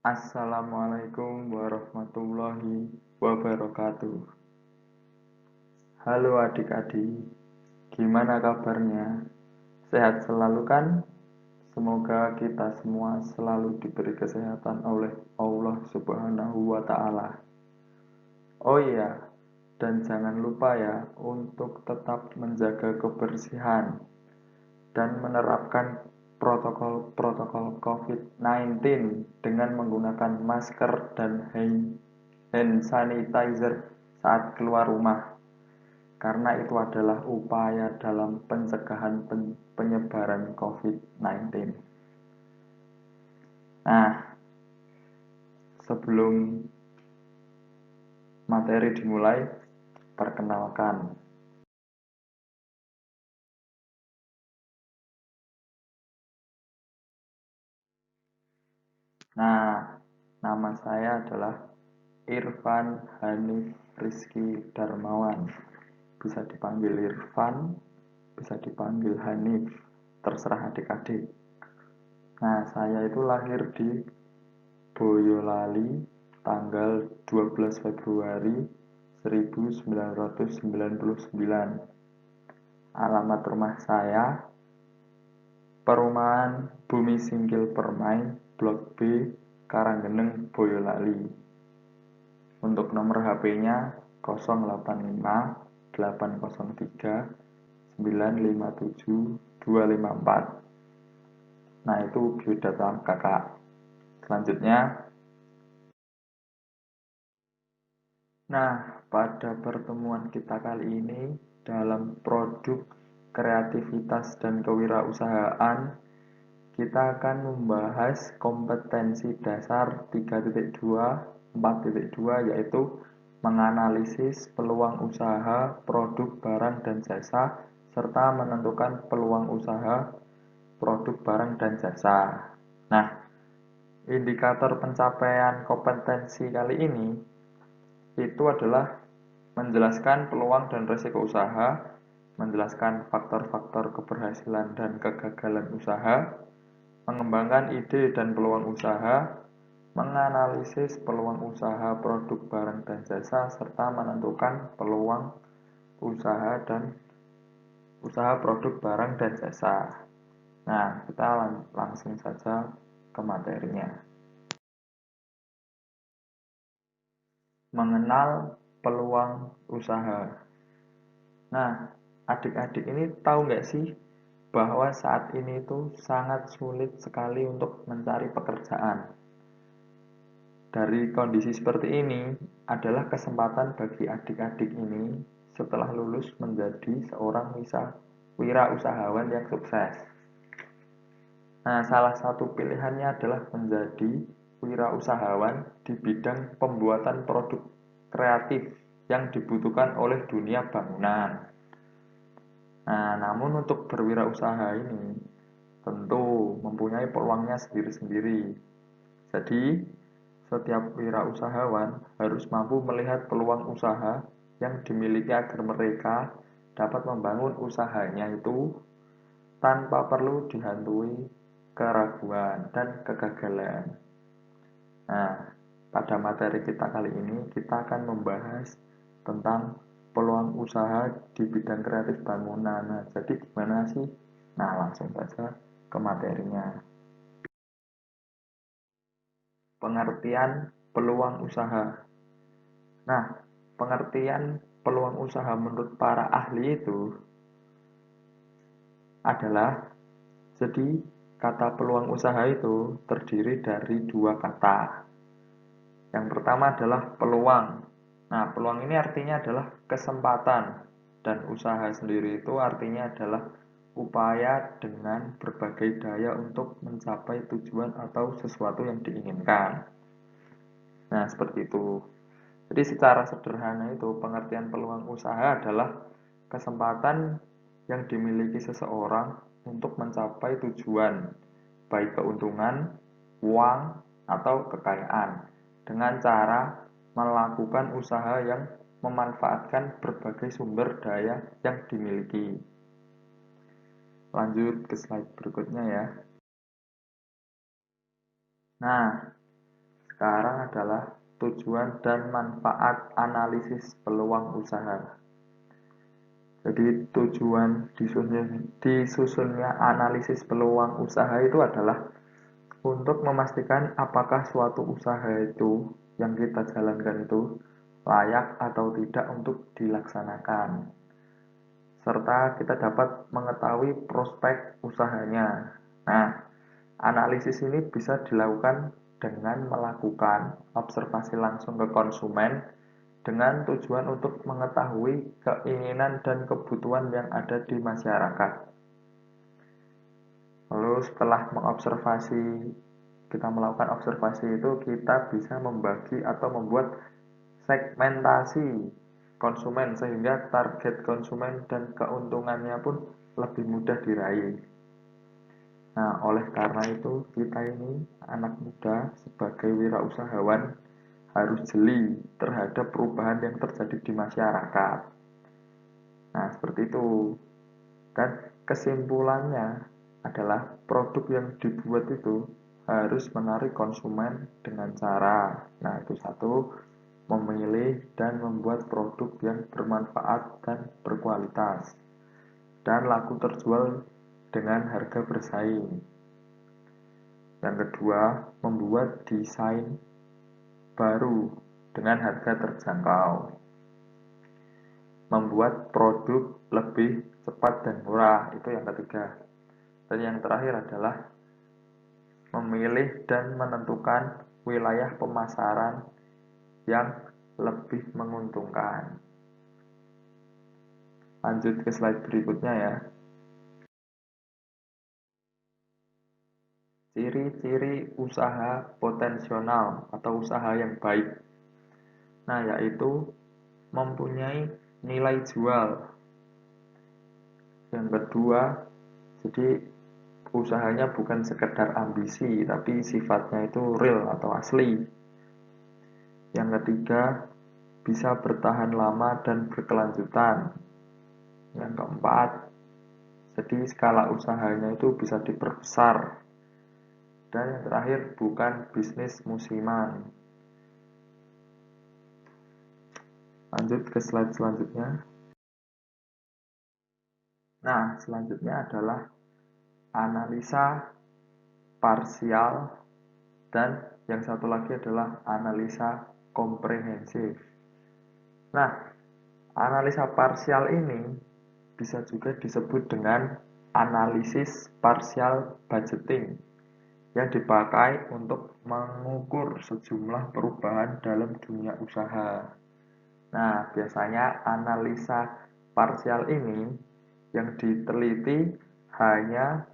Assalamualaikum warahmatullahi wabarakatuh. Halo adik-adik, gimana kabarnya? Sehat selalu kan? Semoga kita semua selalu diberi kesehatan oleh Allah Subhanahu wa Ta'ala. Oh iya, dan jangan lupa ya untuk tetap menjaga kebersihan dan menerapkan protokol-protokol COVID-19 dengan menggunakan masker dan hand sanitizer saat keluar rumah, karena itu adalah upaya dalam pencegahan penyebaran COVID-19. Nah, sebelum materi dimulai, perkenalkan. Nah, nama saya adalah Irfan Hanif Rizky Darmawan. Bisa dipanggil Irfan, bisa dipanggil Hanif, terserah adik-adik. Nah, saya itu lahir di Boyolali tanggal 12 Februari 1999. Alamat rumah saya Perumahan Bumi Singgil Permai, Blok B, Karanggeneng, Boyolali. Untuk nomor HP-nya 085 803 957 254. Nah, itu biodata kakak. Selanjutnya, pada pertemuan kita kali ini dalam produk kreativitas dan kewirausahaan, kita akan membahas kompetensi dasar 3.2, 4.2, yaitu menganalisis peluang usaha, produk, barang, dan jasa, serta menentukan peluang usaha, produk, barang, dan jasa. Nah, indikator pencapaian kompetensi kali ini itu adalah menjelaskan peluang dan risiko usaha, menjelaskan faktor-faktor keberhasilan dan kegagalan usaha, mengembangkan ide dan peluang usaha, menganalisis peluang usaha, produk, barang, dan jasa, serta menentukan peluang usaha dan usaha, produk, barang, dan jasa. Nah, kita langsung saja ke materinya. Mengenal peluang usaha. Nah, adik-adik ini tahu nggak sih bahwa saat ini itu sangat sulit sekali untuk mencari pekerjaan. Dari kondisi seperti ini adalah kesempatan bagi adik-adik ini setelah lulus menjadi seorang wirausahawan yang sukses. Nah, salah satu pilihannya adalah menjadi wirausahawan di bidang pembuatan produk kreatif yang dibutuhkan oleh dunia bangunan. Nah, namun untuk berwirausaha ini tentu mempunyai peluangnya sendiri-sendiri. Jadi, setiap wirausahawan harus mampu melihat peluang usaha yang dimiliki agar mereka dapat membangun usahanya itu tanpa perlu dihantui keraguan dan kegagalan. Nah, pada materi kita kali ini kita akan membahas tentang peluang usaha di bidang kreatif bangunan. Nah, jadi gimana sih? Nah, langsung saja ke materinya. Pengertian peluang usaha. Nah, pengertian peluang usaha menurut para ahli itu adalah, jadi kata peluang usaha itu terdiri dari dua kata. Yang pertama adalah peluang. Nah, peluang ini artinya adalah kesempatan, dan usaha sendiri itu artinya adalah upaya dengan berbagai daya untuk mencapai tujuan atau sesuatu yang diinginkan. Nah, seperti itu. Jadi secara sederhana itu pengertian peluang usaha adalah kesempatan yang dimiliki seseorang untuk mencapai tujuan, baik keuntungan, uang, atau kekayaan, dengan cara melakukan usaha yang memanfaatkan berbagai sumber daya yang dimiliki. Lanjut ke slide berikutnya ya. Nah, sekarang adalah tujuan dan manfaat analisis peluang usaha. Jadi tujuan disusunnya analisis peluang usaha itu adalah untuk memastikan apakah suatu usaha itu yang kita jalankan itu layak atau tidak untuk dilaksanakan, serta kita dapat mengetahui prospek usahanya. Nah, analisis ini bisa dilakukan dengan melakukan observasi langsung ke konsumen dengan tujuan untuk mengetahui keinginan dan kebutuhan yang ada di masyarakat. Lalu setelah kita melakukan observasi itu, kita bisa membagi atau membuat segmentasi konsumen sehingga target konsumen dan keuntungannya pun lebih mudah diraih. Nah, oleh karena itu kita ini anak muda sebagai wirausahawan harus jeli terhadap perubahan yang terjadi di masyarakat. Nah, seperti itu. Dan kesimpulannya adalah produk yang dibuat itu harus menarik konsumen dengan cara, nah itu satu, memilih dan membuat produk yang bermanfaat dan berkualitas, dan laku terjual dengan harga bersaing. Yang kedua, membuat desain baru dengan harga terjangkau, membuat produk lebih cepat dan murah, itu yang ketiga. Dan yang terakhir adalah memilih dan menentukan wilayah pemasaran yang lebih menguntungkan. Lanjut ke slide berikutnya ya. Ciri-ciri usaha potensial atau usaha yang baik. Nah, yaitu mempunyai nilai jual. Yang kedua, jadi usahanya bukan sekedar ambisi, tapi sifatnya itu real atau asli. Yang ketiga, bisa bertahan lama dan berkelanjutan. Yang keempat, jadi skala usahanya itu bisa diperbesar. Dan yang terakhir, bukan bisnis musiman. Lanjut ke slide selanjutnya. Nah, selanjutnya adalah analisa parsial dan yang satu lagi adalah analisa komprehensif. Nah, analisa parsial ini bisa juga disebut dengan analisis parsial budgeting yang dipakai untuk mengukur sejumlah perubahan dalam dunia usaha. Nah, biasanya analisa parsial ini yang diteliti hanya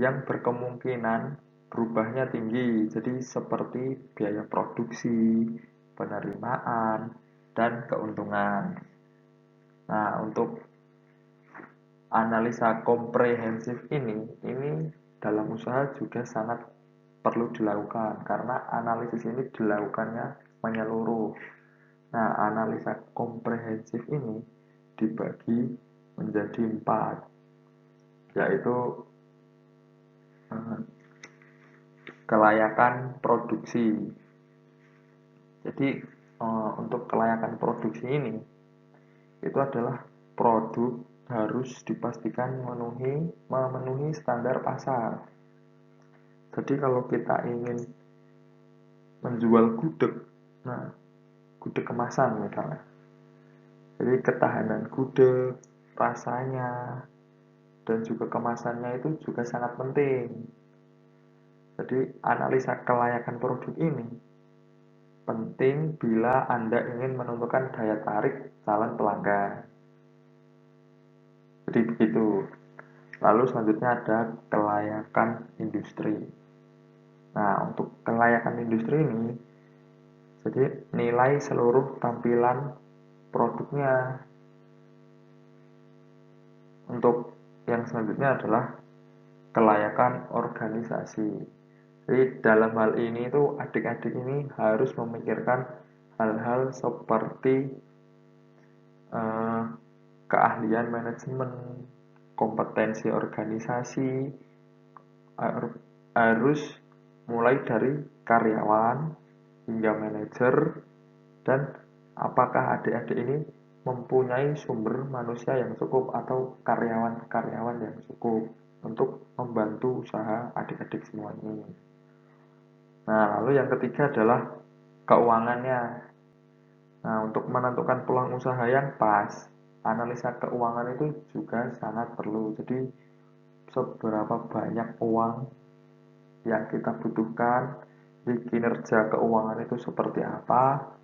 yang berkemungkinan berubahnya tinggi, jadi seperti biaya produksi, penerimaan, dan keuntungan. Nah, untuk analisa komprehensif ini dalam usaha juga sangat perlu dilakukan karena analisis ini dilakukannya menyeluruh. Nah, analisa komprehensif ini dibagi menjadi 4, yaitu kelayakan produksi. Jadi untuk kelayakan produksi ini itu adalah produk harus dipastikan memenuhi standar pasar. Jadi kalau kita ingin menjual gudeg, nah gudeg kemasan misalnya, jadi ketahanan gudeg, rasanya, dan juga kemasannya itu juga sangat penting. Jadi analisa kelayakan produk ini penting bila Anda ingin menentukan daya tarik calon pelanggan. Jadi begitu. Lalu selanjutnya ada kelayakan industri. Nah, untuk kelayakan industri ini, jadi nilai seluruh tampilan produknya. Untuk yang selanjutnya adalah kelayakan organisasi. Jadi dalam hal ini itu adik-adik ini harus memikirkan hal-hal seperti keahlian manajemen, kompetensi organisasi, harus mulai dari karyawan, hingga manajer, dan apakah adik-adik ini mempunyai sumber manusia yang cukup atau karyawan-karyawan yang cukup untuk membantu usaha adik-adik semua ini. Nah, lalu yang ketiga adalah keuangannya. Nah, untuk menentukan peluang usaha yang pas, analisa keuangan itu juga sangat perlu. Jadi, seberapa banyak uang yang kita butuhkan, di kinerja keuangan itu seperti apa.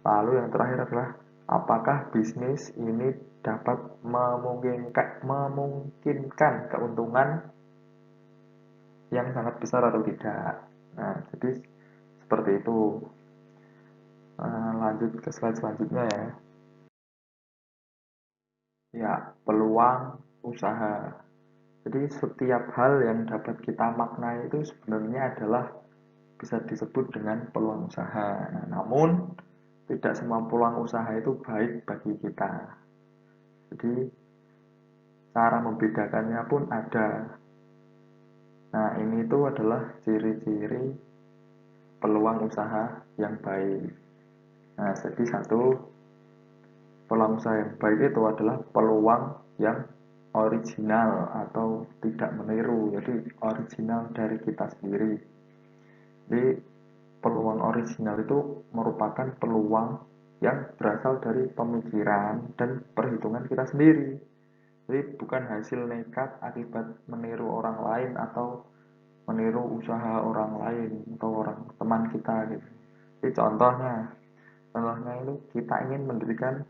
Lalu yang terakhir adalah apakah bisnis ini dapat memungkinkan keuntungan yang sangat besar atau tidak. Nah, jadi seperti itu. Lanjut ke slide selanjutnya ya. Ya, peluang usaha. Jadi setiap hal yang dapat kita maknai itu sebenarnya adalah bisa disebut dengan peluang usaha. Nah, namun tidak semua peluang usaha itu baik bagi kita. Jadi cara membedakannya pun ada. Nah, ini itu adalah ciri-ciri peluang usaha yang baik. Nah, jadi satu, peluang usaha yang baik itu adalah peluang yang original atau tidak meniru, jadi original dari kita sendiri. Jadi peluang original itu merupakan peluang yang berasal dari pemikiran dan perhitungan kita sendiri. Jadi bukan hasil nekat akibat meniru orang lain atau meniru usaha orang lain atau orang teman kita gitu. Jadi contohnya itu kita ingin mendirikan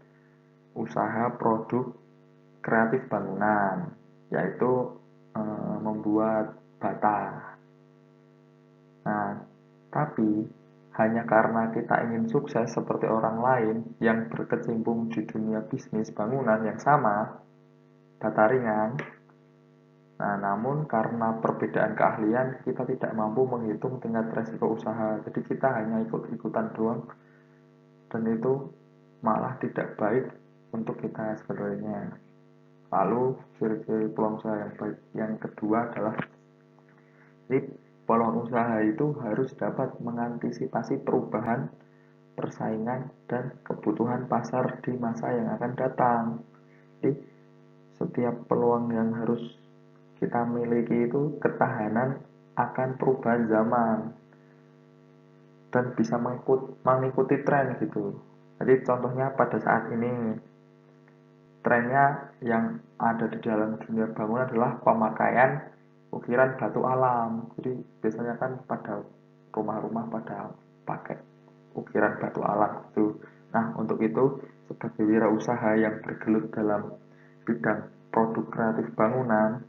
usaha produk kreatif bangunan, yaitu membuat bata. Nah, tapi hanya karena kita ingin sukses seperti orang lain yang berkecimpung di dunia bisnis bangunan yang sama, bata ringan. Nah, namun karena perbedaan keahlian, kita tidak mampu menghitung tingkat resiko usaha. Jadi kita hanya ikut-ikutan doang, dan itu malah tidak baik untuk kita sebenarnya. Lalu ciri-ciri peluang usaha yang baik yang kedua adalah peluang usaha itu harus dapat mengantisipasi perubahan persaingan dan kebutuhan pasar di masa yang akan datang. Jadi setiap peluang yang harus kita miliki itu ketahanan akan perubahan zaman dan bisa mengikuti tren gitu. Jadi contohnya pada saat ini trennya yang ada di dalam dunia bangunan adalah pemakaian ukiran batu alam. Jadi biasanya kan pada rumah-rumah pada pakai ukiran batu alam itu. Nah, untuk itu sebagai wirausaha yang bergelut dalam bidang produk kreatif bangunan,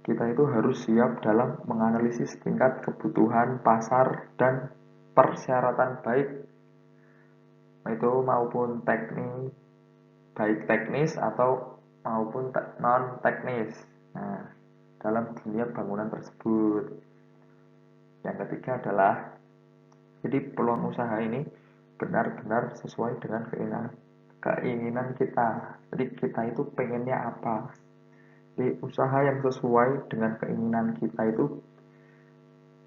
kita itu harus siap dalam menganalisis tingkat kebutuhan pasar dan persyaratan baik itu maupun baik teknis atau maupun non teknis. Nah, dalam dunia bangunan tersebut. Yang ketiga adalah jadi peluang usaha ini benar-benar sesuai dengan keinginan kita. Jadi kita itu pengennya apa? Jadi usaha yang sesuai dengan keinginan kita itu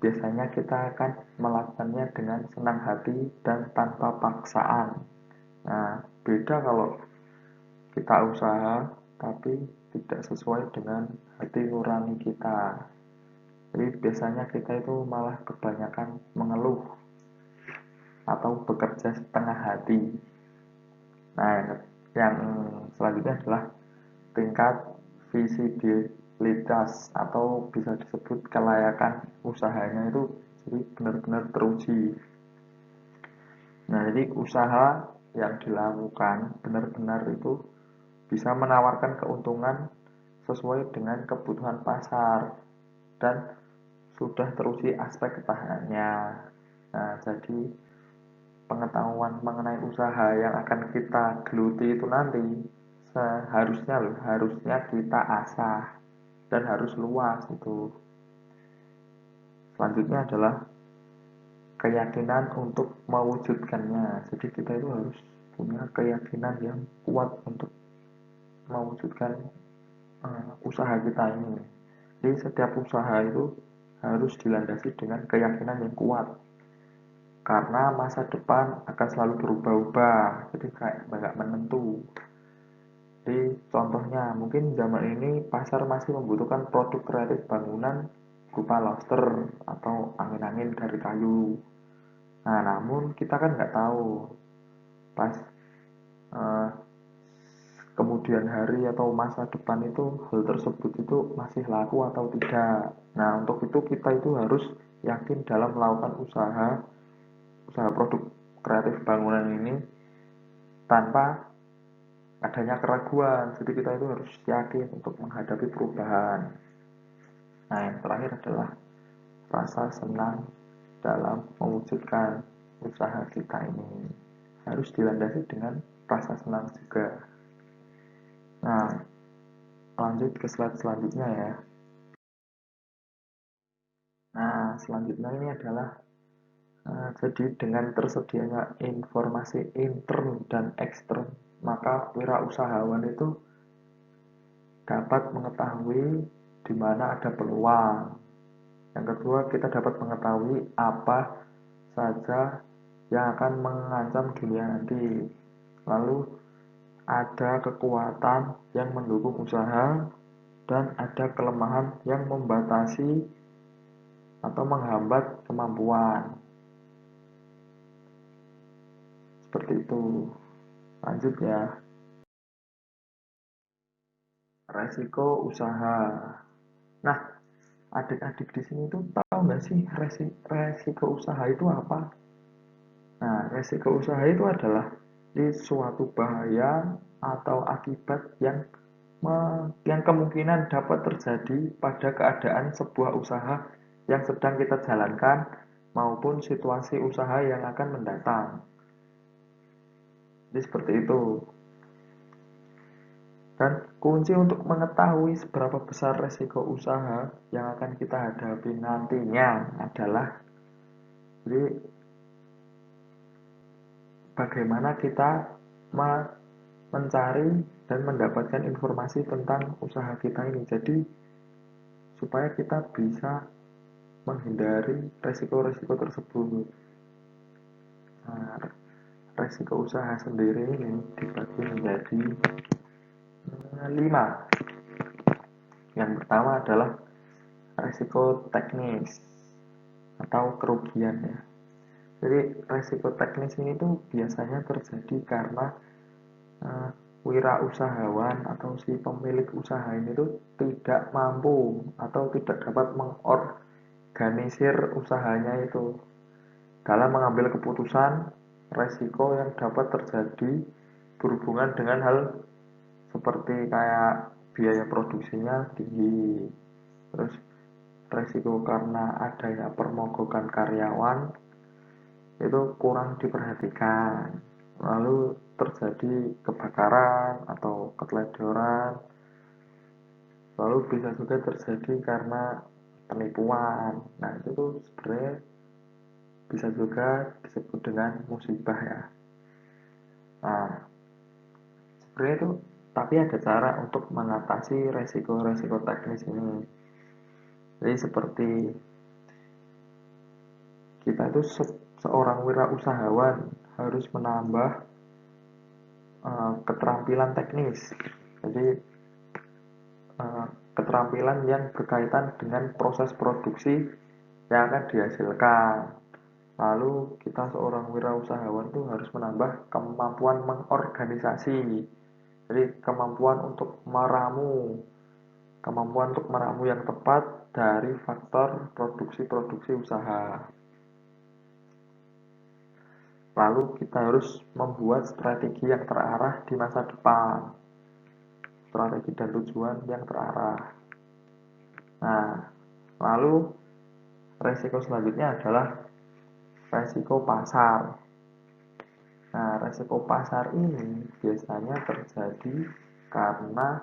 biasanya kita akan melakukannya dengan senang hati dan tanpa paksaan. Nah, beda kalau kita usaha tapi tidak sesuai dengan hati nurani kita. Jadi biasanya kita itu malah kebanyakan mengeluh atau bekerja setengah hati. Nah, yang selanjutnya adalah tingkat visibilitas atau bisa disebut kelayakan usahanya itu jadi benar-benar teruji. Nah, jadi usaha yang dilakukan benar-benar itu bisa menawarkan keuntungan sesuai dengan kebutuhan pasar dan sudah teruji aspek ketahanannya. Nah, jadi pengetahuan mengenai usaha yang akan kita geluti itu nanti harusnya kita asah dan harus luas itu. Selanjutnya adalah keyakinan untuk mewujudkannya. Jadi kita itu harus punya keyakinan yang kuat untuk mewujudkan usaha kita ini. Jadi setiap usaha itu harus dilandasi dengan keyakinan yang kuat. karena masa depan akan selalu berubah-ubah, jadi kayak nggak menentu. Jadi contohnya mungkin zaman ini pasar masih membutuhkan produk kreatif bangunan berupa lobster atau angin-angin dari kayu. Nah, namun kita kan nggak tahu pas eh, kemudian hari atau masa depan itu hal tersebut itu masih laku atau tidak. Nah, untuk itu kita itu harus yakin dalam melakukan usaha produk kreatif bangunan ini tanpa adanya keraguan. Jadi kita itu harus yakin untuk menghadapi perubahan. Nah, yang terakhir adalah rasa senang dalam mewujudkan usaha kita ini. Harus dilandasi dengan rasa senang juga. Nah, lanjut ke slide selanjutnya ya. Nah, selanjutnya ini adalah jadi dengan tersedianya informasi intern dan ekstern, maka wirausahawan itu dapat mengetahui di mana ada peluang. Yang kedua, kita dapat mengetahui apa saja yang akan mengancam dunia nanti. Lalu ada kekuatan yang mendukung usaha dan ada kelemahan yang membatasi atau menghambat kemampuan. Seperti itu. Lanjut ya. Resiko usaha. Nah, adik-adik di sini tuh tahu nggak sih resiko usaha itu apa? Nah, resiko usaha itu adalah di suatu bahaya atau akibat yang kemungkinan dapat terjadi pada keadaan sebuah usaha yang sedang kita jalankan maupun situasi usaha yang akan mendatang. Jadi seperti itu. Dan kunci untuk mengetahui seberapa besar resiko usaha yang akan kita hadapi nantinya adalah jadi bagaimana kita mencari dan mendapatkan informasi tentang usaha kita ini. Jadi supaya kita bisa menghindari resiko-resiko tersebut. Nah, resiko usaha sendiri ini dibagi menjadi 5. Yang pertama adalah resiko teknis atau kerugian ya. Jadi resiko teknis ini tuh biasanya terjadi karena wirausahawan atau si pemilik usaha ini tuh tidak mampu atau tidak dapat mengorganisir usahanya itu dalam mengambil keputusan resiko yang dapat terjadi berhubungan dengan hal seperti kayak biaya produksinya tinggi, terus resiko karena adanya permogokan karyawan itu kurang diperhatikan, lalu terjadi kebakaran atau keteledoran, lalu bisa juga terjadi karena penipuan. Nah, itu tuh sebenarnya bisa juga disebut dengan musibah ya. Nah, sebenarnya itu tapi ada cara untuk mengatasi resiko-resiko teknis ini. Jadi seperti kita itu seorang wirausahawan harus menambah keterampilan teknis. Jadi keterampilan yang berkaitan dengan proses produksi yang akan dihasilkan. Lalu kita seorang wirausahawan itu harus menambah kemampuan mengorganisasi. Jadi kemampuan untuk meramu yang tepat dari faktor produksi-produksi usaha. Lalu kita harus membuat strategi yang terarah di masa depan. Strategi dan tujuan yang terarah. Nah, lalu resiko selanjutnya adalah resiko pasar. Nah, resiko pasar ini biasanya terjadi karena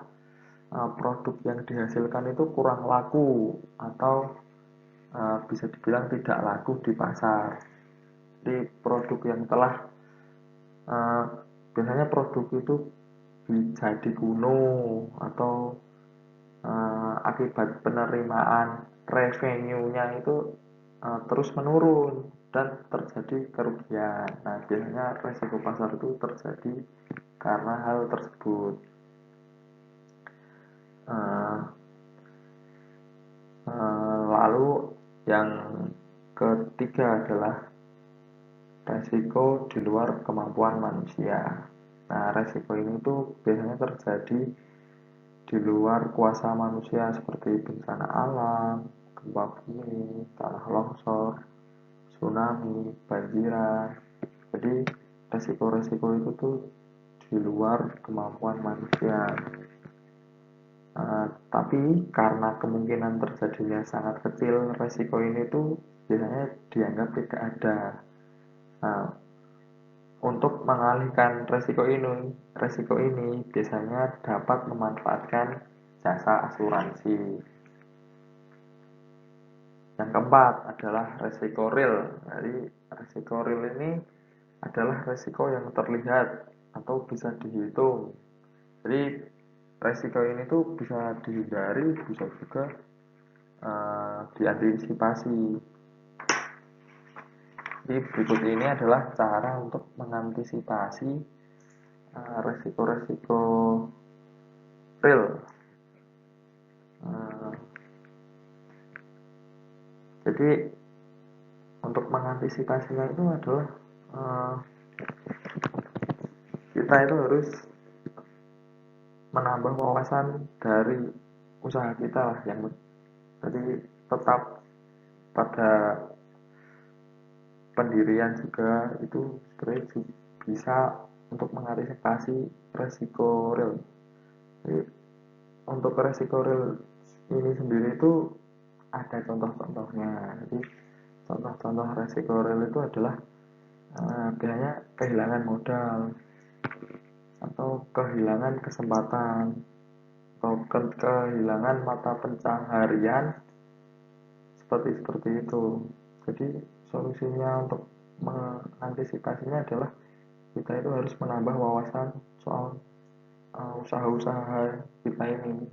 produk yang dihasilkan itu kurang laku atau bisa dibilang tidak laku di pasar. Jadi produk yang telah biasanya produk itu jadi kuno atau akibat penerimaan revenue-nya itu terus menurun dan terjadi kerugian. Nah, biasanya resiko pasar itu terjadi karena hal tersebut. Eh, Lalu yang ketiga adalah resiko di luar kemampuan manusia. Nah, resiko ini tuh biasanya terjadi di luar kuasa manusia seperti bencana alam, gempa bumi, tanah longsor, tsunami, banjiran. Jadi resiko-resiko itu tuh di luar kemampuan manusia. Tapi karena kemungkinan terjadinya sangat kecil, resiko ini tuh biasanya dianggap tidak ada. Nah, untuk mengalihkan resiko ini biasanya dapat memanfaatkan jasa asuransi. Yang keempat adalah resiko real. Jadi resiko real ini adalah resiko yang terlihat atau bisa dihitung. Jadi resiko ini tuh bisa dihindari, bisa juga diantisipasi. Jadi berikut ini adalah cara untuk mengantisipasi resiko-resiko real. Jadi untuk mengantisipasinya itu adalah kita itu harus menambah wawasan dari usaha kita lah, yang jadi tetap pada pendirian juga itu sebenarnya bisa untuk mengantisipasi resiko real. Jadi untuk resiko real ini sendiri itu ada contoh-contohnya. Jadi contoh-contoh resiko real itu adalah biasanya kehilangan modal atau kehilangan kesempatan atau kehilangan mata pencaharian seperti itu. Jadi solusinya untuk mengantisipasinya adalah kita itu harus menambah wawasan soal usaha-usaha kita ini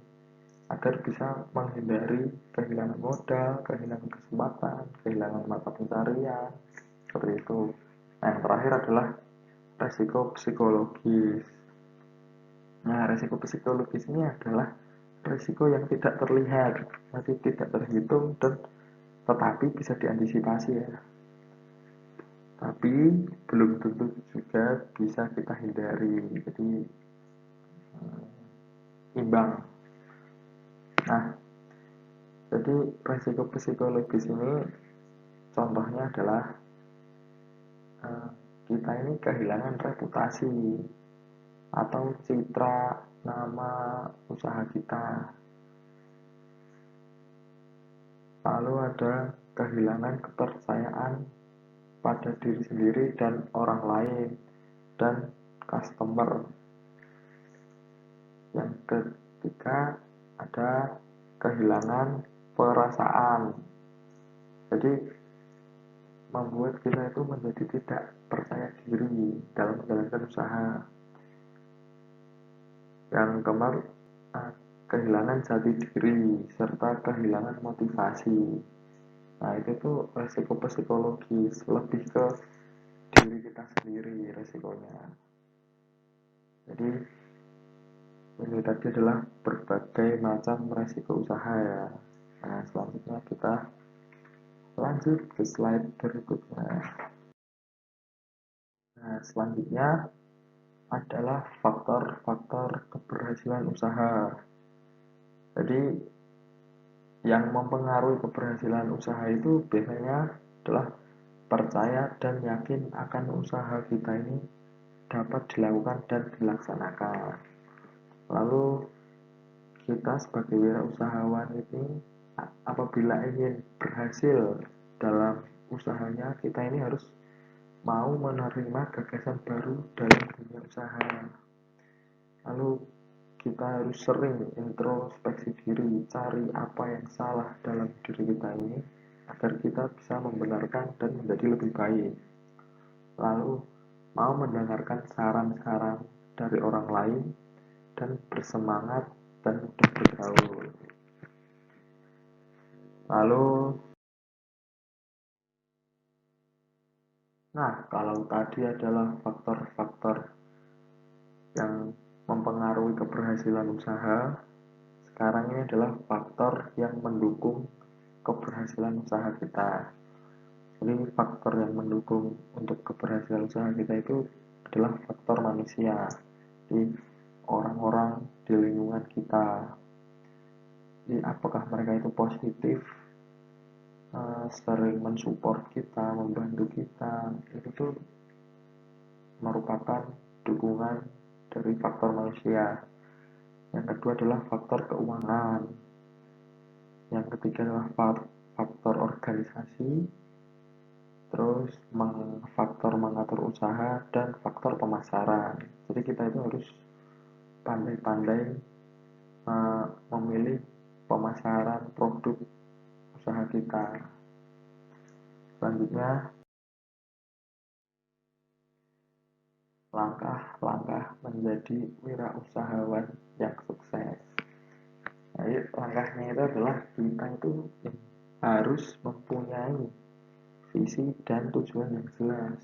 agar bisa menghindari kehilangan modal, kehilangan kesempatan, kehilangan mata pencarian seperti itu. Nah, yang terakhir adalah resiko psikologis. Nah, resiko psikologis ini adalah resiko yang tidak terlihat, tapi tidak terhitung dan tetapi bisa diantisipasi ya. Tapi belum tentu juga bisa kita hindari. Jadi imbang. Nah, jadi resiko psikologis ini contohnya adalah kita ini kehilangan reputasi atau citra nama usaha kita. Lalu ada kehilangan kepercayaan pada diri sendiri dan orang lain dan customer. Yang ketiga ada kehilangan perasaan. Jadi membuat kita itu menjadi tidak percaya diri dalam menjalankan usaha. Yang keempat, kehilangan jati diri serta kehilangan motivasi. Nah, itu tuh resiko psikologis, lebih ke diri kita sendiri resikonya. Jadi ini tadi adalah berbagai macam resiko usaha ya. Nah, selanjutnya kita lanjut ke slide berikutnya. Nah, selanjutnya adalah faktor-faktor keberhasilan usaha. Jadi yang mempengaruhi keberhasilan usaha itu biasanya adalah percaya dan yakin akan usaha kita ini dapat dilakukan dan dilaksanakan. Lalu kita sebagai wirausahawan ini apabila ingin berhasil dalam usahanya, kita ini harus mau menerima gagasan baru dalam dunia usaha. Lalu kita harus sering introspeksi diri, cari apa yang salah dalam diri kita ini agar kita bisa membenarkan dan menjadi lebih baik. Lalu mau mendengarkan saran-saran dari orang lain dan bersemangat dan mudah bergaul. Lalu Nah, kalau tadi adalah faktor-faktor yang mempengaruhi keberhasilan usaha, sekarang ini adalah faktor yang mendukung keberhasilan usaha kita. Jadi faktor yang mendukung untuk keberhasilan usaha kita itu adalah faktor manusia. Jadi orang-orang di lingkungan kita. Jadi apakah mereka itu positif, sering mensupport kita, membantu kita, itu tuh merupakan dukungan dari faktor manusia. Yang kedua adalah faktor keuangan. Yang ketiga adalah faktor organisasi, terus faktor mengatur usaha, dan faktor pemasaran. Jadi kita itu harus pandai-pandai memilih pemasaran produk usaha kita. Selanjutnya, langkah-langkah menjadi wirausahawan yang sukses. Jadi langkahnya itu adalah kita itu harus mempunyai visi dan tujuan yang jelas.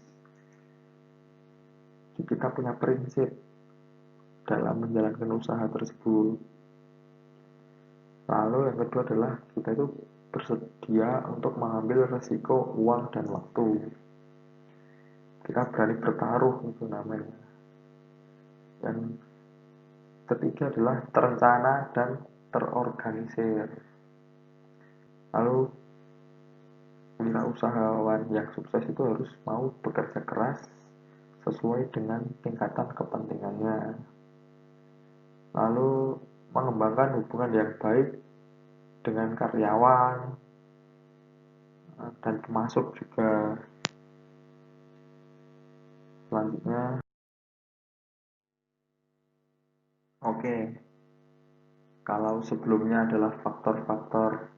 Jadi kita punya prinsip dalam menjalankan usaha tersebut. Lalu yang kedua adalah kita itu bersedia untuk mengambil resiko uang dan waktu. Kita berani bertaruh, itu namanya. Dan ketiga adalah terencana dan terorganisir. Lalu wirausahawan yang sukses itu harus mau bekerja keras sesuai dengan tingkatan kepentingannya. Lalu mengembangkan hubungan yang baik dengan karyawan dan pemasok juga. Selanjutnya, oke, kalau sebelumnya adalah faktor-faktor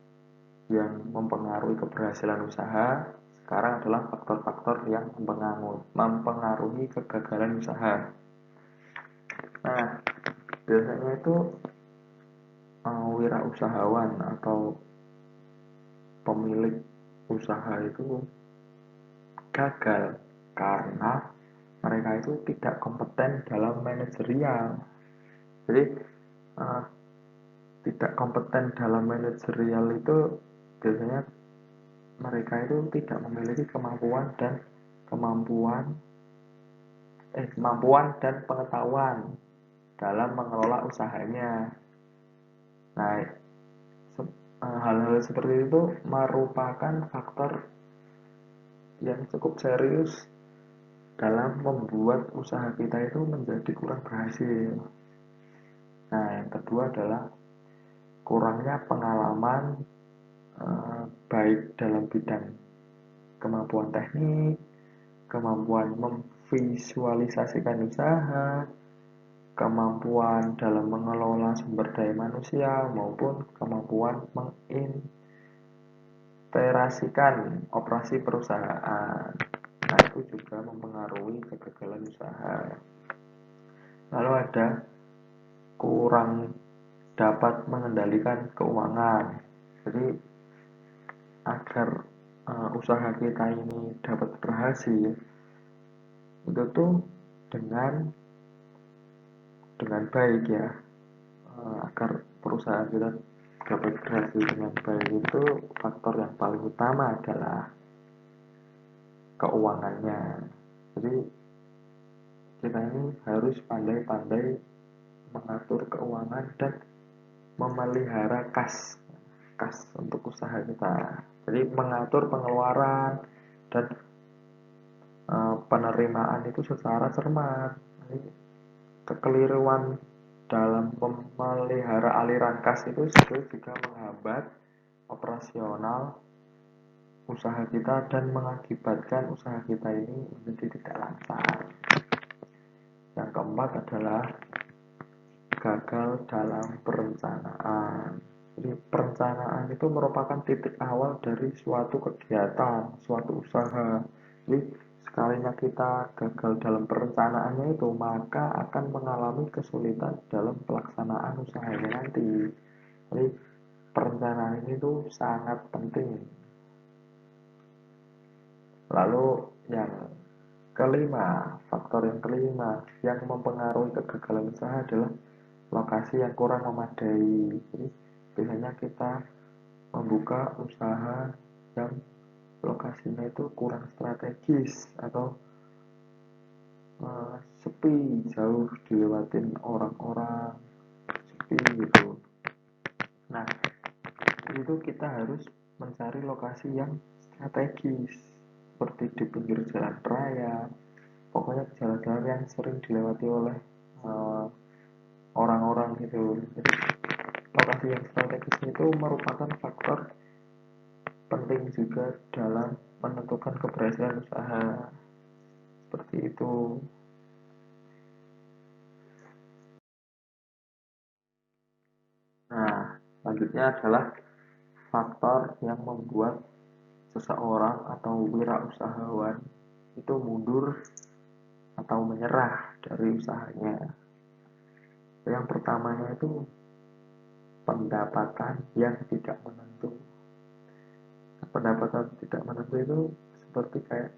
yang mempengaruhi keberhasilan usaha, sekarang adalah faktor-faktor yang mempengaruhi kegagalan usaha. Nah, biasanya itu wirausahawan atau pemilik usaha itu gagal karena mereka itu tidak kompeten dalam manajerial. Jadi tidak kompeten dalam manajerial itu biasanya mereka itu tidak memiliki kemampuan dan pengetahuan dalam mengelola usahanya. Nah, hal-hal seperti itu merupakan faktor yang cukup serius dalam membuat usaha kita itu menjadi kurang berhasil. Nah, yang kedua adalah kurangnya pengalaman baik dalam bidang kemampuan teknik, kemampuan memvisualisasikan usaha, kemampuan dalam mengelola sumber daya manusia, maupun kemampuan mengintegrasikan operasi perusahaan. Nah, itu juga mempengaruhi kegagalan usaha. Lalu ada kurang dapat mengendalikan keuangan. Jadi agar usaha kita ini dapat berhasil, itu tuh dengan baik ya, agar perusahaan kita dapat berhasil dengan baik itu faktor yang paling utama adalah keuangannya. Jadi kita ini harus pandai-pandai mengatur keuangan dan memelihara kas untuk usaha kita. Jadi mengatur pengeluaran dan penerimaan itu secara cermat. Jadi, kekeliruan dalam memelihara aliran kas itu juga menghambat operasional usaha kita dan mengakibatkan usaha kita ini menjadi tidak lancar. Yang keempat adalah gagal dalam perencanaan. Jadi perencanaan itu merupakan titik awal dari suatu kegiatan, suatu usaha. Jadi sekalinya kita gagal dalam perencanaannya itu, maka akan mengalami kesulitan dalam pelaksanaan usahanya nanti. Jadi perencanaan itu sangat penting. Lalu yang Faktor yang kelima yang mempengaruhi kegagalan usaha adalah lokasi yang kurang memadai. Jadi, biasanya kita membuka usaha yang lokasinya itu kurang strategis atau sepi, jauh dilewatin orang-orang, sepi gitu. Nah, itu kita harus mencari lokasi yang strategis, seperti di pinggir jalan raya, pokoknya jalan-jalan yang sering dilewati oleh orang-orang gitu. Jadi, lokasi yang strategis itu merupakan faktor penting juga dalam menentukan keberhasilan usaha. Seperti itu. Nah, selanjutnya adalah faktor yang membuat seseorang atau wirausahawan itu mundur atau menyerah dari usahanya. Yang pertamanya itu pendapatan yang tidak menentu. Pendapatan tidak menentu itu seperti kayak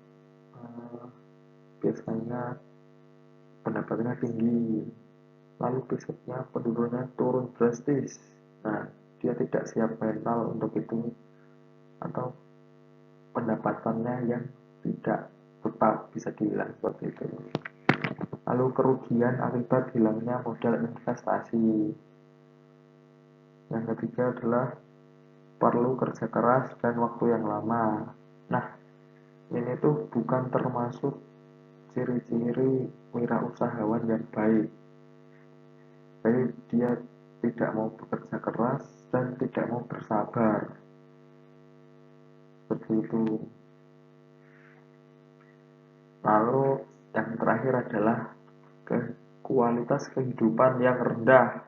biasanya pendapatannya tinggi, lalu besoknya penurunannya turun drastis. Nah, dia tidak siap mental untuk itu, atau pendapatannya yang tidak tetap, bisa dibilang seperti itu. Lalu kerugian akibat hilangnya modal investasi. Yang ketiga adalah perlu kerja keras dan waktu yang lama. Nah, ini tuh bukan termasuk ciri-ciri wirausahawan yang baik. Jadi dia tidak mau bekerja keras dan tidak mau bersabar. Seperti itu. Lalu yang terakhir adalah kualitas kehidupan yang rendah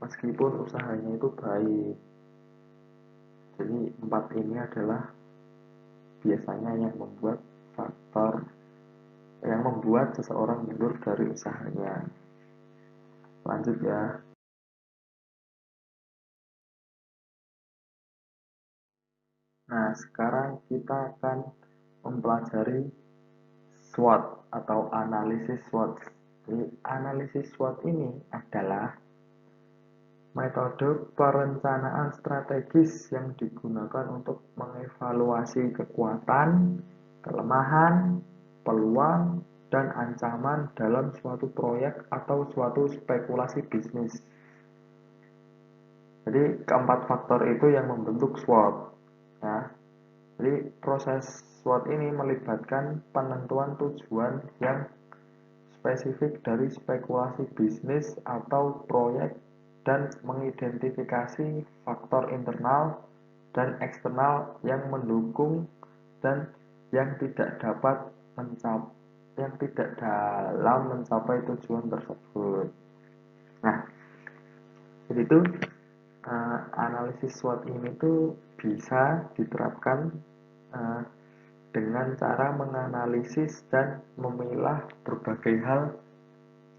meskipun usahanya itu baik. Jadi 4 ini adalah biasanya yang membuat faktor yang membuat seseorang mundur dari usahanya. Lanjut ya. Nah, sekarang kita akan mempelajari SWOT atau analisis SWOT. Jadi, analisis SWOT ini adalah metode perencanaan strategis yang digunakan untuk mengevaluasi kekuatan, kelemahan, peluang, dan ancaman dalam suatu proyek atau suatu spekulasi bisnis. Jadi keempat faktor itu yang membentuk SWOT. Ya. Jadi proses SWOT ini melibatkan penentuan tujuan yang spesifik dari spekulasi bisnis atau proyek dan mengidentifikasi faktor internal dan eksternal yang mendukung dan yang tidak dalam mencapai tujuan tersebut. Nah, jadi itu analisis SWOT ini tuh bisa diterapkan dengan cara menganalisis dan memilah berbagai hal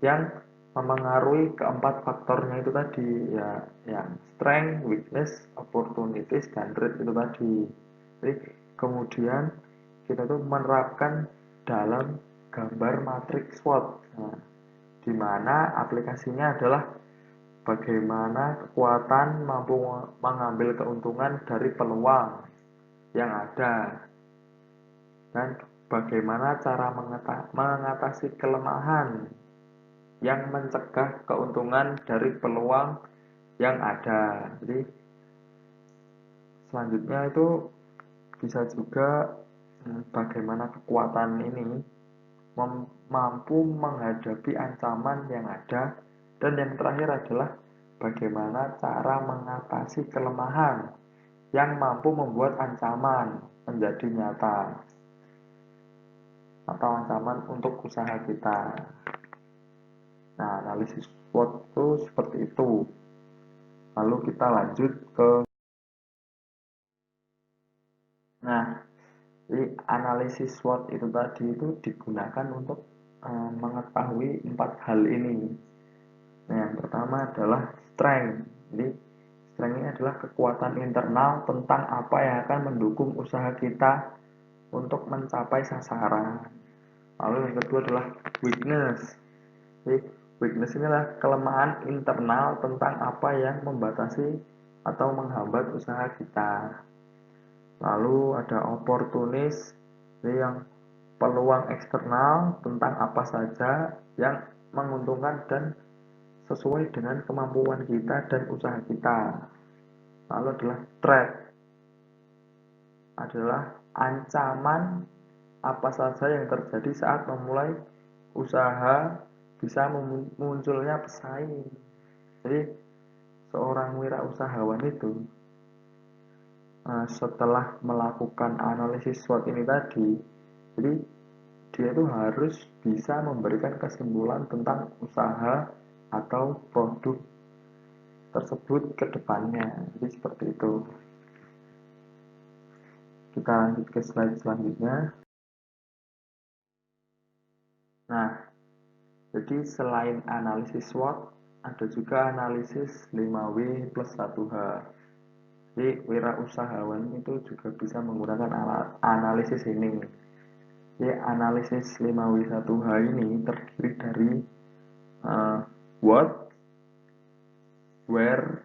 yang memengaruhi keempat faktornya itu tadi, ya, yang strength, weakness, opportunities, dan threat itu tadi. Jadi kemudian kita tuh menerapkan dalam gambar matriks SWOT, nah, di mana aplikasinya adalah bagaimana kekuatan mampu mengambil keuntungan dari peluang yang ada, dan bagaimana cara mengatasi kelemahan yang mencegah keuntungan dari peluang yang ada. Jadi selanjutnya itu bisa juga bagaimana kekuatan ini mampu menghadapi ancaman yang ada, dan yang terakhir adalah bagaimana cara mengatasi kelemahan yang mampu membuat ancaman menjadi nyata atau ancaman untuk usaha kita. Nah, analisis SWOT itu seperti itu. Lalu kita lanjut ke jadi analisis SWOT itu tadi itu digunakan untuk mengetahui 4 hal ini. Nah, yang pertama adalah strength. Jadi strength ini adalah kekuatan internal tentang apa yang akan mendukung usaha kita untuk mencapai sasaran. Lalu yang kedua adalah weakness. Jadi, weakness ini adalah kelemahan internal tentang apa yang membatasi atau menghambat usaha kita. Lalu ada opportunis, jadi yang peluang eksternal tentang apa saja yang menguntungkan dan sesuai dengan kemampuan kita dan usaha kita. Lalu adalah threat, adalah ancaman apa saja yang terjadi saat memulai usaha, bisa munculnya pesaing. Jadi seorang wirausahawan itu setelah melakukan analisis SWOT ini tadi, jadi dia itu harus bisa memberikan kesimpulan tentang usaha atau produk tersebut ke depannya. Jadi seperti itu. Kita lanjut ke slide selanjutnya. Nah, jadi selain analisis SWOT, ada juga analisis 5W plus 1H. Jadi wirausahawan itu juga bisa menggunakan analisis ini. Jadi analisis 5W1H ini terdiri dari what, where,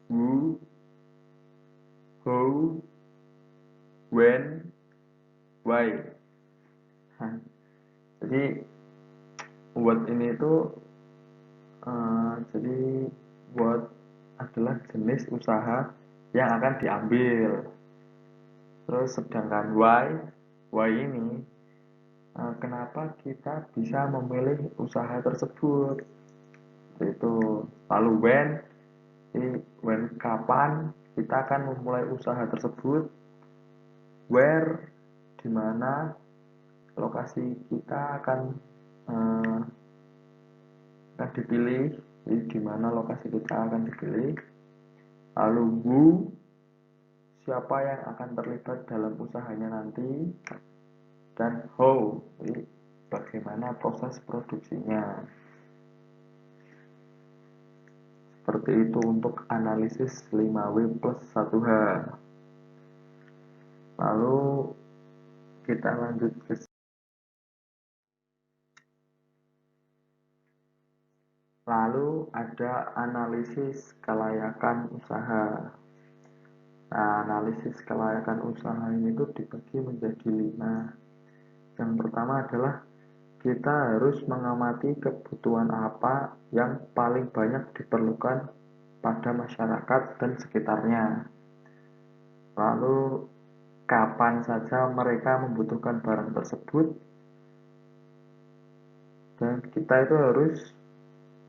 who, how, when, why. Nah, jadi what ini itu jadi what adalah jenis usaha yang akan diambil. Terus sedangkan why ini kenapa kita bisa memilih usaha tersebut. Itu. Lalu when kapan kita akan memulai usaha tersebut. Where, di mana lokasi kita akan dipilih, jadi di mana lokasi kita akan dipilih. Lalu who, siapa yang akan terlibat dalam usahanya nanti, dan how, jadi bagaimana proses produksinya. Seperti itu untuk analisis 5W plus 1H. Lalu kita lanjut ke lalu ada analisis kelayakan usaha. Nah, analisis kelayakan usaha ini tuh dibagi menjadi 5. Yang pertama adalah kita harus mengamati kebutuhan apa yang paling banyak diperlukan pada masyarakat dan sekitarnya. Lalu kapan saja mereka membutuhkan barang tersebut, dan kita itu harus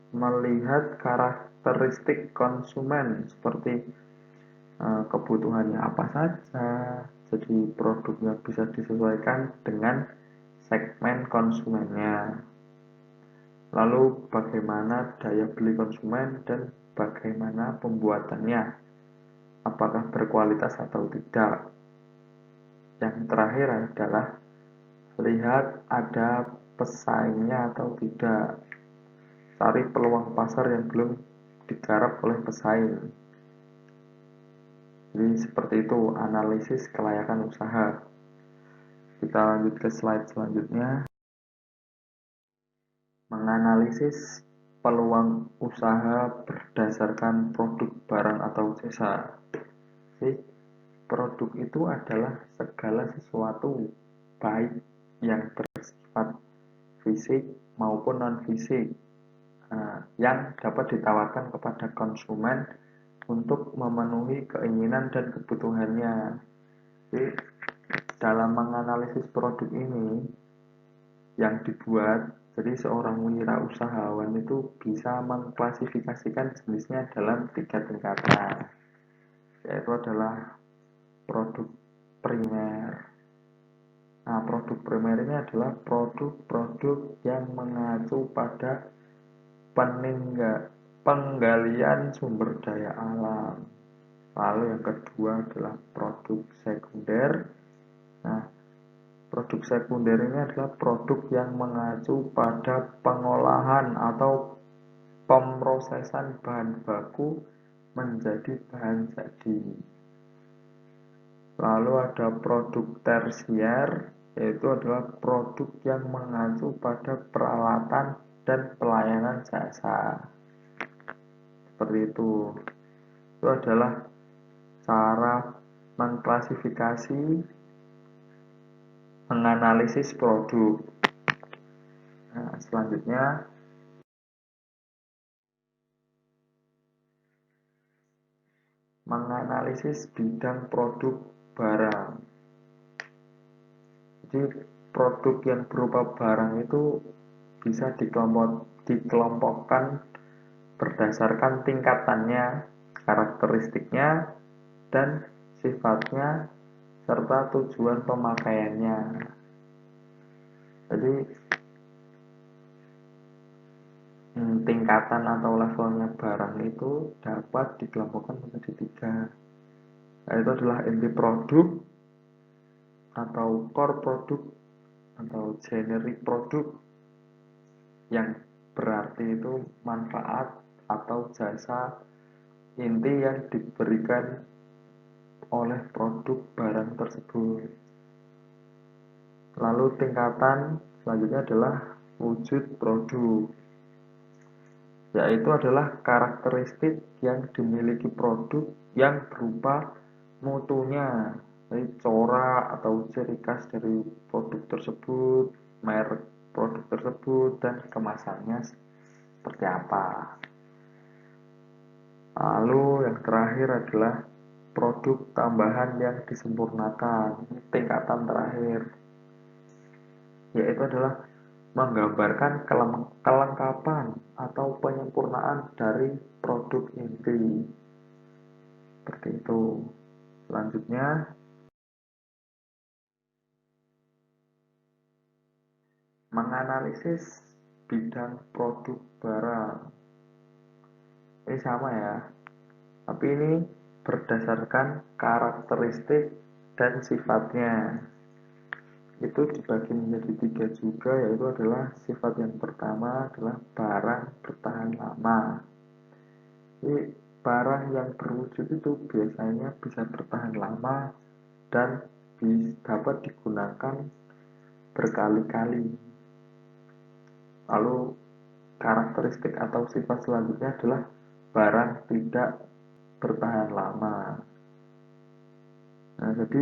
melihat karakteristik konsumen seperti kebutuhannya apa saja, jadi produknya bisa disesuaikan dengan segmen konsumennya. Lalu bagaimana daya beli konsumen dan bagaimana pembuatannya, apakah berkualitas atau tidak. Yang terakhir adalah lihat ada pesaingnya atau tidak. Cari peluang pasar yang belum digarap oleh pesaing. Jadi seperti itu analisis kelayakan usaha. Kita lanjut ke slide selanjutnya. Menganalisis peluang usaha berdasarkan produk, barang, atau jasa. Jadi produk itu adalah segala sesuatu baik yang bersifat fisik maupun non-fisik yang dapat ditawarkan kepada konsumen untuk memenuhi keinginan dan kebutuhannya. Jadi, dalam menganalisis produk ini yang dibuat, jadi seorang wirausahawan itu bisa mengklasifikasikan jenisnya dalam 3 tingkatan, yaitu adalah produk primer. Nah, produk primer ini adalah produk-produk yang mengacu pada penggalian sumber daya alam. Lalu yang kedua adalah produk sekunder. Nah, produk sekunder ini adalah produk yang mengacu pada pengolahan atau pemrosesan bahan baku menjadi bahan jadi. Lalu ada produk tersier, yaitu adalah produk yang mengacu pada peralatan dan pelayanan jasa. Seperti itu. Itu adalah cara mengklasifikasi, menganalisis produk. Nah, selanjutnya menganalisis bidang produk barang. Jadi produk yang berupa barang itu bisa dikelompokkan berdasarkan tingkatannya, karakteristiknya, dan sifatnya, serta tujuan pemakaiannya. Jadi tingkatan atau levelnya barang itu dapat dikelompokkan menjadi 3, yaitu adalah inti produk atau core produk atau generic produk, yang berarti itu manfaat atau jasa inti yang diberikan oleh produk barang tersebut. Lalu tingkatan selanjutnya adalah wujud produk, yaitu adalah karakteristik yang dimiliki produk yang berupa mutunya, jadi corak atau ciri khas dari produk tersebut, merek produk tersebut, dan kemasannya seperti apa. Lalu yang terakhir adalah produk tambahan yang disempurnakan, tingkatan terakhir, yaitu adalah menggambarkan kelengkapan atau penyempurnaan dari produk inti. Seperti itu. Selanjutnya, menganalisis bidang produk barang. Ini sama ya, tapi ini berdasarkan karakteristik dan sifatnya. Itu dibagi menjadi 3 juga, yaitu adalah sifat yang pertama adalah barang bertahan lama. Jadi barang yang berwujud itu biasanya bisa bertahan lama dan dapat digunakan berkali-kali. Lalu karakteristik atau sifat selanjutnya adalah barang tidak bertahan lama. Nah, jadi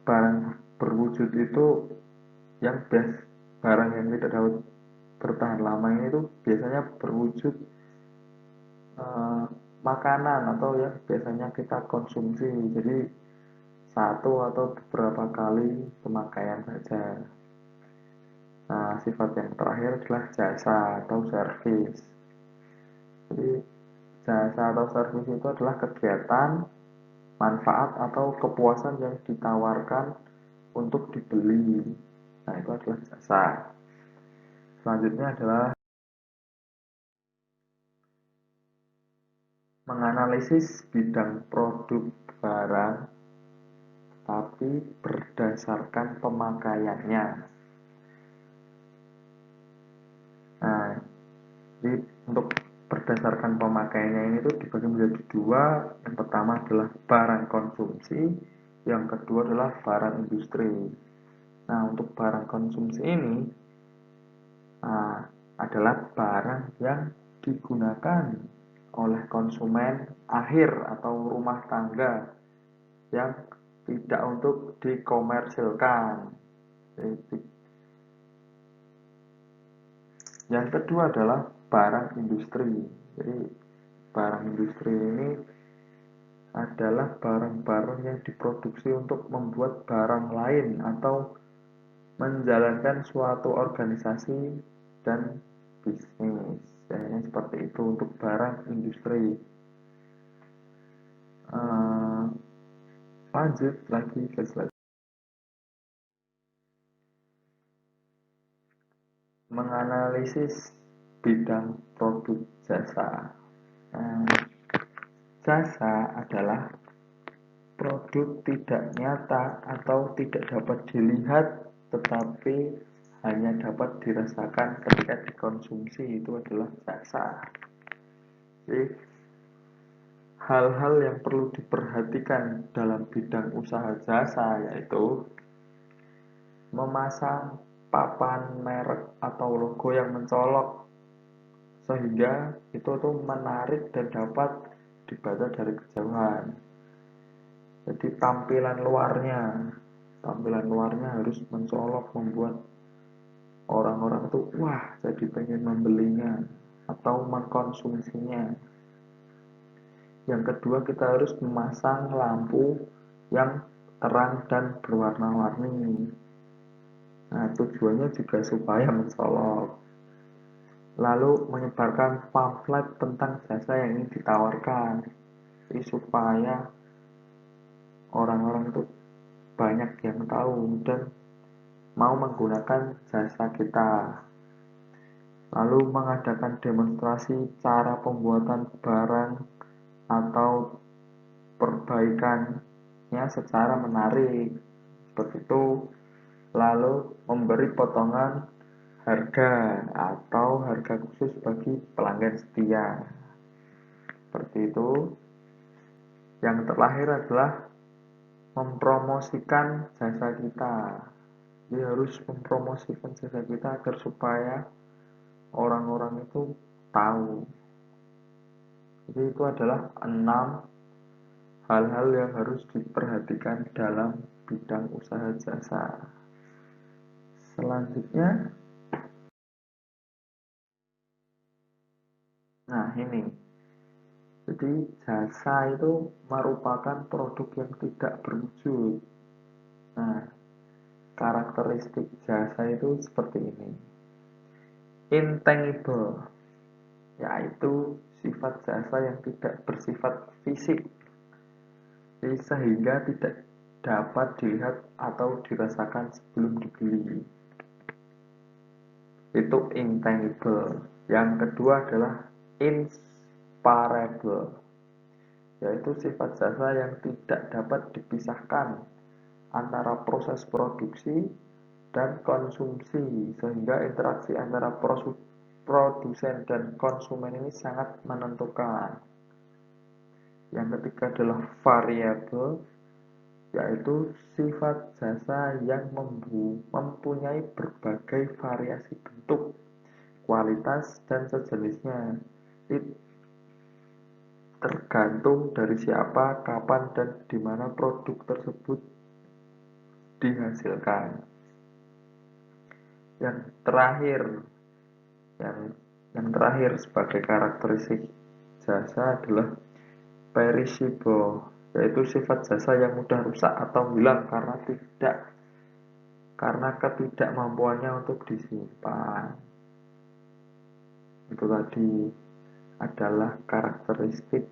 barang berwujud itu barang yang tidak dapat bertahan lama ini itu biasanya berwujud makanan atau yang biasanya kita konsumsi, jadi satu atau beberapa kali pemakaian saja. Nah, sifat yang terakhir adalah jasa atau servis. Jadi jasa atau servis itu adalah kegiatan, manfaat atau kepuasan yang ditawarkan untuk dibeli. Nah, itu adalah jasa. Selanjutnya adalah menganalisis bidang produk barang tapi berdasarkan pemakaiannya. Nah, jadi untuk berdasarkan pemakaiannya ini tuh dibagi menjadi 2. Yang pertama adalah barang konsumsi, yang kedua adalah barang industri. Nah, untuk barang konsumsi ini adalah barang yang digunakan oleh konsumen akhir atau rumah tangga yang tidak untuk dikomersilkan. Yang kedua adalah barang industri. Jadi barang industri ini adalah barang-barang yang diproduksi untuk membuat barang lain atau menjalankan suatu organisasi dan bisnis. Jadi seperti itu untuk barang industri. Lanjut lagi ke slide. Menganalisis bidang produk jasa. Jasa adalah produk tidak nyata atau tidak dapat dilihat tetapi hanya dapat dirasakan ketika dikonsumsi, itu adalah jasa. Jadi hal-hal yang perlu diperhatikan dalam bidang usaha jasa yaitu memasang papan merek atau logo yang mencolok sehingga itu tuh menarik dan dapat dibaca dari kejauhan. Jadi tampilan luarnya harus mencolok, membuat orang-orang tuh wah jadi pengen membelinya atau mengkonsumsinya. Yang kedua, kita harus memasang lampu yang terang dan berwarna-warni. Nah, tujuannya juga supaya mencolok. Lalu menyebarkan pamflet tentang jasa yang ingin ditawarkan. Jadi supaya orang-orang itu banyak yang tahu dan mau menggunakan jasa kita. Lalu mengadakan demonstrasi cara pembuatan barang atau perbaikannya secara menarik. Seperti itu. Lalu memberi potongan harga atau harga khusus bagi pelanggan setia. Seperti itu. Yang terakhir adalah mempromosikan jasa kita. Jadi harus mempromosikan jasa kita agar supaya orang-orang itu tahu. Jadi itu adalah 6 hal-hal yang harus diperhatikan dalam bidang usaha jasa. Selanjutnya, nah ini. Jadi jasa itu merupakan produk yang tidak berwujud. Nah, karakteristik jasa itu seperti ini. Intangible, yaitu sifat jasa yang tidak bersifat fisik, jadi sehingga tidak dapat dilihat atau dirasakan sebelum dibeli. Itu intangible. Yang kedua adalah inseparable, yaitu sifat jasa yang tidak dapat dipisahkan antara proses produksi dan konsumsi, sehingga interaksi antara produsen dan konsumen ini sangat menentukan. Yang ketiga adalah variable, yaitu sifat jasa yang mempunyai berbagai variasi bentuk, kualitas, dan sejenisnya. Itu tergantung dari siapa, kapan, dan di mana produk tersebut dihasilkan. Yang terakhir, yang terakhir sebagai karakteristik jasa adalah perishable, yaitu sifat jasa yang mudah rusak atau hilang karena ketidakmampuannya untuk disimpan. Itu tadi adalah karakteristik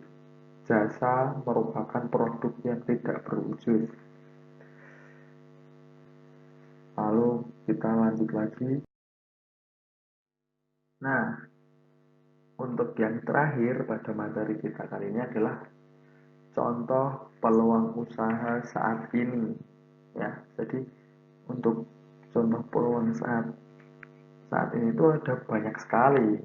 jasa merupakan produk yang tidak berwujud. Lalu kita lanjut lagi. Nah, untuk yang terakhir pada materi kita kali ini adalah contoh peluang usaha saat ini. Ya, jadi untuk contoh peluang saat ini itu ada banyak sekali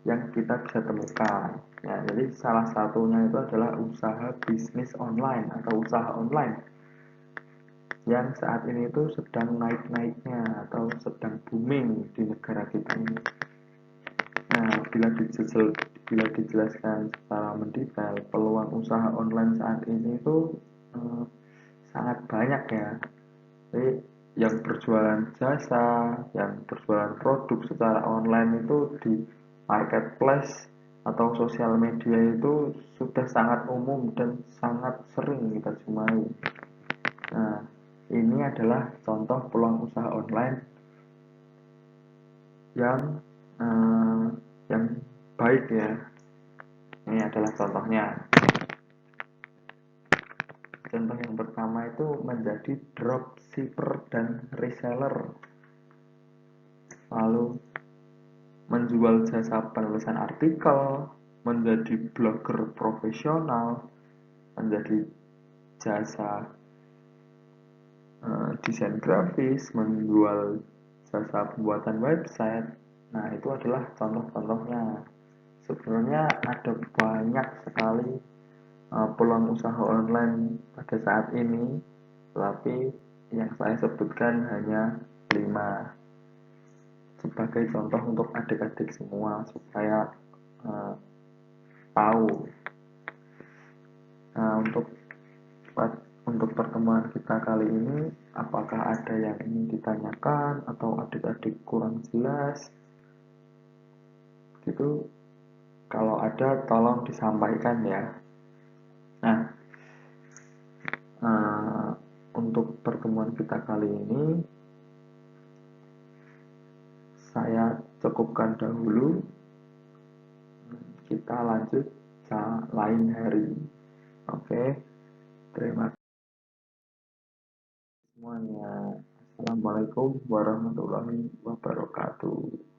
yang kita bisa temukan. Ya, jadi salah satunya itu adalah usaha bisnis online atau usaha online yang saat ini itu sedang naik-naiknya atau sedang booming di negara kita ini. Nah, bila dijelaskan secara mendetail, peluang usaha online saat ini itu sangat banyak ya. Jadi yang berjualan jasa, yang berjualan produk secara online itu di marketplace atau sosial media itu sudah sangat umum dan sangat sering kita jumpai. Nah, ini adalah contoh peluang usaha online yang baik ya. Ini adalah contohnya. Contoh yang pertama itu menjadi dropshipper dan reseller. Lalu menjual jasa penulisan artikel, menjadi blogger profesional, menjadi jasa desain grafis, menjual jasa pembuatan website. Nah, itu adalah contoh-contohnya. Sebenarnya ada banyak sekali peluang usaha online pada saat ini, tetapi yang saya sebutkan hanya 5 sebagai contoh untuk adik-adik semua supaya uh, tahu. Nah, untuk pertemuan kita kali ini, apakah ada yang ingin ditanyakan atau adik-adik kurang jelas? Gitu, kalau ada tolong disampaikan ya. Nah, untuk pertemuan kita kali ini saya cukupkan dahulu. Kita lanjut lain hari. Oke, terima kasih semuanya. Assalamualaikum warahmatullahi wabarakatuh.